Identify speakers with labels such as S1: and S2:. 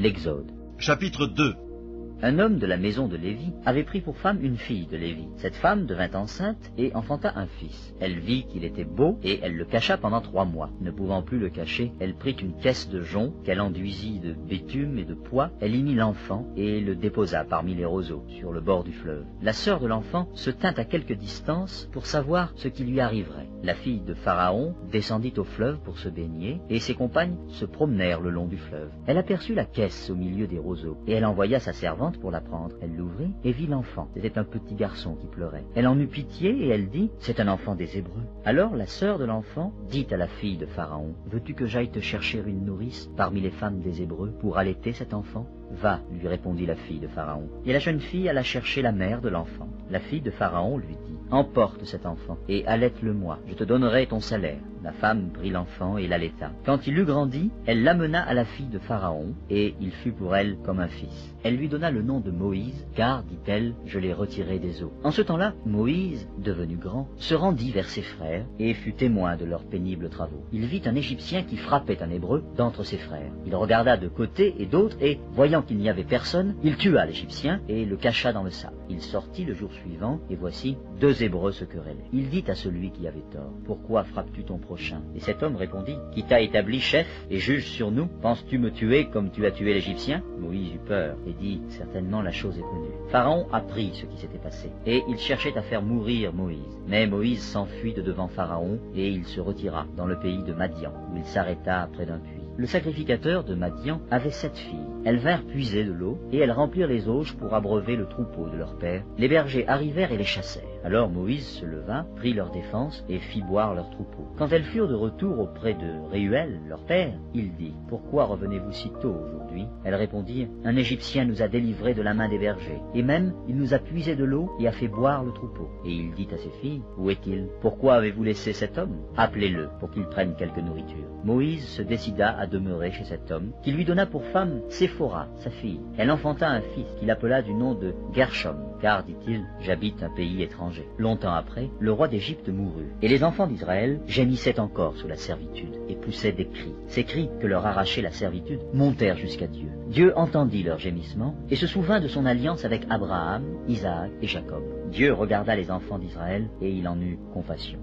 S1: L'Exode.
S2: Chapitre 2.
S1: Un homme de la maison de Lévi avait pris pour femme une fille de Lévi. Cette femme devint enceinte et enfanta un fils. Elle vit qu'il était beau et elle le cacha pendant 3 mois. Ne pouvant plus le cacher, elle prit une caisse de jonc qu'elle enduisit de bitume et de pois. Elle y mit l'enfant et le déposa parmi les roseaux sur le bord du fleuve. La sœur de l'enfant se tint à quelque distance pour savoir ce qui lui arriverait. La fille de Pharaon descendit au fleuve pour se baigner et ses compagnes se promenèrent le long du fleuve. Elle aperçut la caisse au milieu des roseaux et elle envoya sa servante pour la prendre. Elle l'ouvrit et vit l'enfant. C'était un petit garçon qui pleurait. Elle en eut pitié et elle dit, « C'est un enfant des Hébreux. » Alors la sœur de l'enfant dit à la fille de Pharaon, « Veux-tu que j'aille te chercher une nourrice parmi les femmes des Hébreux pour allaiter cet enfant ?» « Va, lui répondit la fille de Pharaon. Et la jeune fille alla chercher la mère de l'enfant. La fille de Pharaon lui dit, « Emporte cet enfant et allaite-le-moi, je te donnerai ton salaire. » La femme prit l'enfant et l'allaita. Quand il eut grandi, elle l'amena à la fille de Pharaon, et il fut pour elle comme un fils. Elle lui donna le nom de Moïse, car, dit-elle, je l'ai retiré des eaux. En ce temps-là, Moïse, devenu grand, se rendit vers ses frères, et fut témoin de leurs pénibles travaux. Il vit un Égyptien qui frappait un Hébreu d'entre ses frères. Il regarda de côté et d'autre, et, voyant qu'il n'y avait personne, il tua l'Égyptien, et le cacha dans le sable. Il sortit le jour suivant, et voici, 2 Hébreux se querellaient. Il dit à celui qui avait tort, « Pourquoi frappes-tu ton prochain ?» Et cet homme répondit, « Qui t'a établi chef et juge sur nous? Penses-tu me tuer comme tu as tué l'Égyptien ?» Moïse eut peur et dit, « Certainement la chose est connue. » Pharaon apprit ce qui s'était passé, et il cherchait à faire mourir Moïse. Mais Moïse s'enfuit de devant Pharaon, et il se retira dans le pays de Madian, où il s'arrêta près d'un puits. Le sacrificateur de Madian avait 7 filles. Elles vinrent puiser de l'eau, et elles remplirent les auges pour abreuver le troupeau de leur père. Les bergers arrivèrent et les chassèrent. Alors Moïse se leva, prit leur défense et fit boire leur troupeau. Quand elles furent de retour auprès de Réuel, leur père, il dit, « Pourquoi revenez-vous si tôt aujourd'hui ?» Elles répondirent, « Un Égyptien nous a délivrés de la main des bergers, et même il nous a puisé de l'eau et a fait boire le troupeau. » Et il dit à ses filles, « Où est-il? Pourquoi avez-vous laissé cet homme? Appelez-le pour qu'il prenne quelque nourriture. » Moïse se décida à demeurer chez cet homme, qui lui donna pour femme Séphora, sa fille. Elle enfanta un fils qu'il appela du nom de Gershom, car, dit-il, « J'habite un pays étranger. » Longtemps après, le roi d'Égypte mourut, et les enfants d'Israël gémissaient encore sous la servitude, et poussaient des cris. Ces cris que leur arrachait la servitude montèrent jusqu'à Dieu. Dieu entendit leurs gémissements, et se souvint de son alliance avec Abraham, Isaac et Jacob. Dieu regarda les enfants d'Israël, et il en eut compassion.